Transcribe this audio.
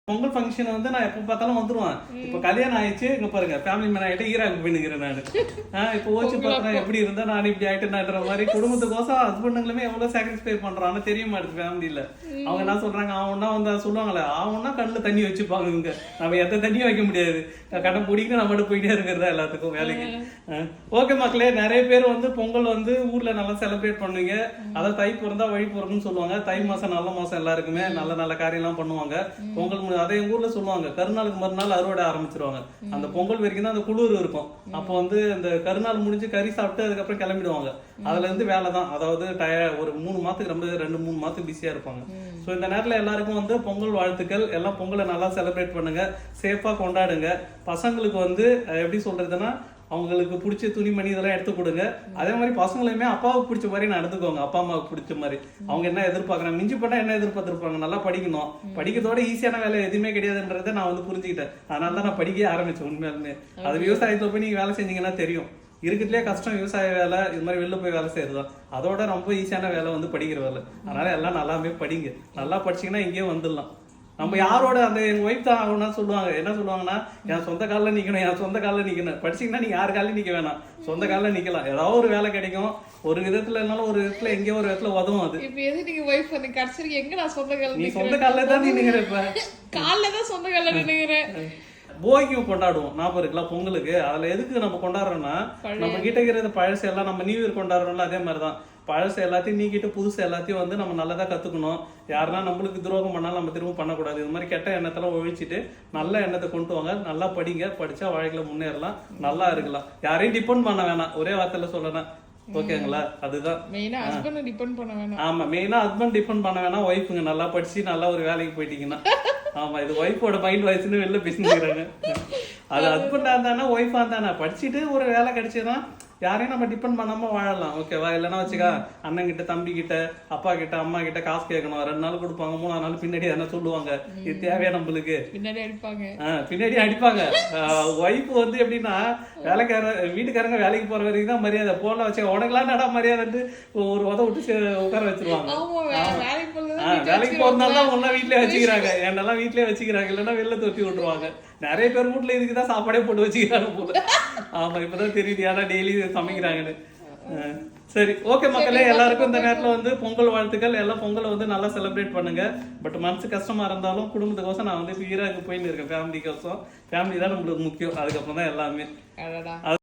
Pongal function வந்து நான் எப்போ பார்த்தாலும் வந்துருவேன். இப்போ கல்யாணம் ஆயிடுச்சு, இங்க பாருங்க ஃபேமிலி மேன் ஆகிட்டு ஈராக்கு போயினுக்கிறேன் நான். இப்போ ஓச்சு பார்த்தா எப்படி இருந்தா நான் இப்படி ஆயிட்டேன்ற மாதிரி குடும்பத்துக்கோசம் ஹஸ்பண்டுங்களுமே எவ்வளவு சாக்ரிஃபை பண்றான் ஆனா தெரிய மாட்டேது ஃபேமிலியில. அவங்க என்ன சொல்றாங்க, அவனா வந்து சொல்லுவாங்களே, அவனா கண்ணுல தண்ணி வச்சுப்பாங்க. இவங்க நம்ம எந்த தண்ணியும் வைக்க முடியாது, கடை பிடிக்கிட்டு நம்ம மட்டும் போயிட்டே இருக்கிறதா எல்லாத்துக்கும் வேலைக்கு. ஓகே மக்களே, நிறைய பேர் வந்து பொங்கல் வந்து ஊர்ல நல்லா செலிப்ரேட் பண்ணுவீங்க. அதாவது தை பிறந்தா வழி பிறகுன்னு சொல்லுவாங்க. தை மாசம் நல்ல மாசம் எல்லாருக்குமே நல்ல நல்ல காரியம் எல்லாம் பண்ணுவாங்க. பொங்கல் அதை எங்க ஊர்ல சொல்லுவாங்க, கருநாளுக்கு மறுநாள் அறுவடை ஆரம்பிச்சிருவாங்க. அந்த பொங்கல் வரைக்கும் தான் அந்த குளிர் இருக்கும். அப்போ வந்து அந்த கருநாள் முடிஞ்சு கறி சாப்பிட்டு அதுக்கப்புறம் கிளம்பிடுவாங்க. அதுல இருந்து வேலை தான். அதாவது ஒரு 3 மாசத்துக்கு ரொம்ப 2-3 மாசத்துக்கு பிஸியா இருப்பாங்க. ஸோ இந்த நேரத்தில் எல்லாருக்கும் வந்து பொங்கல் வாழ்த்துக்கள். எல்லாம் பொங்கலை நல்லா செலிப்ரேட் பண்ணுங்க, சேஃபா கொண்டாடுங்க. பசங்களுக்கு வந்து எப்படி சொல்றதுன்னா, அவங்களுக்கு பிடிச்ச துணிமணி இதெல்லாம் எடுத்து கொடுங்க. அதே மாதிரி பசங்களையுமே அப்பாவுக்கு பிடிச்ச மாதிரி நடந்துக்கோங்க, அப்பா அம்மாவுக்கு பிடிச்ச மாதிரி. அவங்க என்ன எதிர்பார்க்கறாங்க, மிஞ்சி பண்ணா என்ன எதிர்பார்த்துருப்பாங்க, நல்லா படிக்கணும், படிக்கிறதோட ஈஸியான வேலை எதுவுமே கிடையாதுன்றதை நான் வந்து புரிஞ்சுக்கிட்டேன். அதனால தான் நான் படிக்கவே ஆரம்பிச்சேன். உண்மையாலுமே அது விவசாயத்துல போய் நீங்க வேலை செஞ்சீங்கன்னா தெரியும், இருக்கிறதுலே கஷ்டம் விவசாய வேலை. இது மாதிரி வெளில போய் வேலை செய்யறதுதான். அதோட ரொம்ப ஈஸியான வேலை வந்து படிக்கிற வேலை. அதனால எல்லாம் நல்லாவே படிங்க. நல்லா படிச்சீங்கன்னா இங்கேயே வந்துடலாம். நம்ம யாரோட அந்த எங்க ஒய்ஃப் தான் ஆகணும்னா சொல்லுவாங்க. என்ன சொல்லுவாங்கன்னா, என் சொந்த காலில் நிக்கணும், என் சொந்த காலில் நிக்கணும். படிச்சீங்கன்னா நீங்க யாரு காலையும் நிக்க வேணாம், சொந்த காலில் நிக்கலாம். ஏதாவது ஒரு வேலை கிடைக்கும். ஒரு விதத்துல இருந்தாலும் ஒரு விதத்துல எங்கேயோ ஒரு இடத்துல உதவும். அது இப்ப எது நீங்க ஒய்ஃப் வந்து கடைசி எங்க நான் சொந்த காலில், நீ சொந்த காலில் தான் நின்னுங்கிற. இப்ப காலில் தான் சொந்த காலில் நின்னுகிறேன். போகியும் கொண்டாடுவோம், ஞாபகம் இருக்கலாம் பொங்கலுக்கு. அதுல எதுக்கு நம்ம கொண்டாடுறோம்னா, நம்ம கிட்ட இருக்கிறது பழசு எல்லாம் நம்ம நியூ இயர் கொண்டாடுறோம்ல, அதே மாதிரிதான் பழசு எல்லாத்தையும் நீக்கிட்டு புதுசு எல்லாத்தையும் வந்து நம்ம நல்லதா கத்துக்கணும். யாருன்னா நம்மளுக்கு துரோகம் பண்ணாலும் நம்ம திரும்ப பண்ணக்கூடாது. இது மாதிரி கெட்ட எண்ணத்தெல்லாம் ஒழிச்சிட்டு நல்ல எண்ணத்தை கொண்டு வாங்க. நல்லா படிங்க, படிச்சா வாழ்க்கையில முன்னேறலாம், நல்லா இருக்கலாம். யாரையும் டிபெண்ட் பண்ண வேணாம், ஒரே வார்த்தையில சொல்லணும். ஓகேங்களா? அதுதான் மெயினா ஹஸ்பண்ட் டிபெண்ட் பண்ண வேணாம். ஆமா, மெயினா ஹஸ்பண்ட் டிபெண்ட் பண்ண வேணாம். ஒய்ஃபுங்க நல்லா படிச்சு நல்லா ஒரு வேலைக்கு போயிட்டீங்கன்னா. ஆமா, இது ஒய்ஃபோட மைண்ட் வாய்ஸ்ன்னு வெளில பேசிக்கிறாங்க. அது ஹஸ்பண்டா இருந்தானா ஒய்ஃபா இருந்தானா படிச்சுட்டு ஒரு வேலை கிடைச்சதுன்னா யாரையும் நம்ம டிபெண்ட் பண்ணாம வாழலாம். ஓகேவா? இல்லைன்னா வச்சுக்கா, அண்ணன் கிட்ட, தம்பி கிட்ட, அப்பா கிட்ட, அம்மா கிட்ட காசு கேட்கணும். 2 நாள் கொடுப்பாங்க, 3ஆவது நாள் பின்னாடி என்ன சொல்லுவாங்க, இது தேவையா நம்மளுக்கு, பின்னாடி அடிப்பாங்க. ஒய்ஃப் வந்து எப்படின்னா, வீட்டுக்காரங்க வேலைக்கு போற வரைக்கும் தான் மரியாதை. போன வச்சு உனக்குலாம் நட மரியாதை ஒரு உத விட்டு உட்கார வச்சிருவாங்க. வேலைக்கு போறதுனால தான் ஒன்னா வீட்லயே வச்சுக்கிறாங்க, என்னெல்லாம் வீட்லயே வச்சுக்கிறாங்க, இல்லைன்னா வெளில தொட்டி விட்டுருவாங்க. நிறைய பேர் வீட்டுல இதுக்குதான் சாப்பாடே போட்டு வச்சுக்கிறாங்க போல. ஆமா, இப்பதான் தெரியுது யாரா டெய்லி சமைக்கிறாங்கன்னு. சரி, ஓகே மக்களே, எல்லாருக்கும் இந்த நேரத்துல வந்து பொங்கல் வாழ்த்துக்கள். எல்லாம் பொங்கலை வந்து நல்லா செலிப்ரேட் பண்ணுங்க. பட் மனசு கஷ்டமா இருந்தாலும் குடும்பத்துக்கோசம் நான் வந்து ஈராக்கு போயின்னு இருக்கேன். ஃபேமிலிக்கோசம். ஃபேமிலி தான் நம்மளுக்கு முக்கியம். அதுக்கப்புறம் தான் எல்லாமே.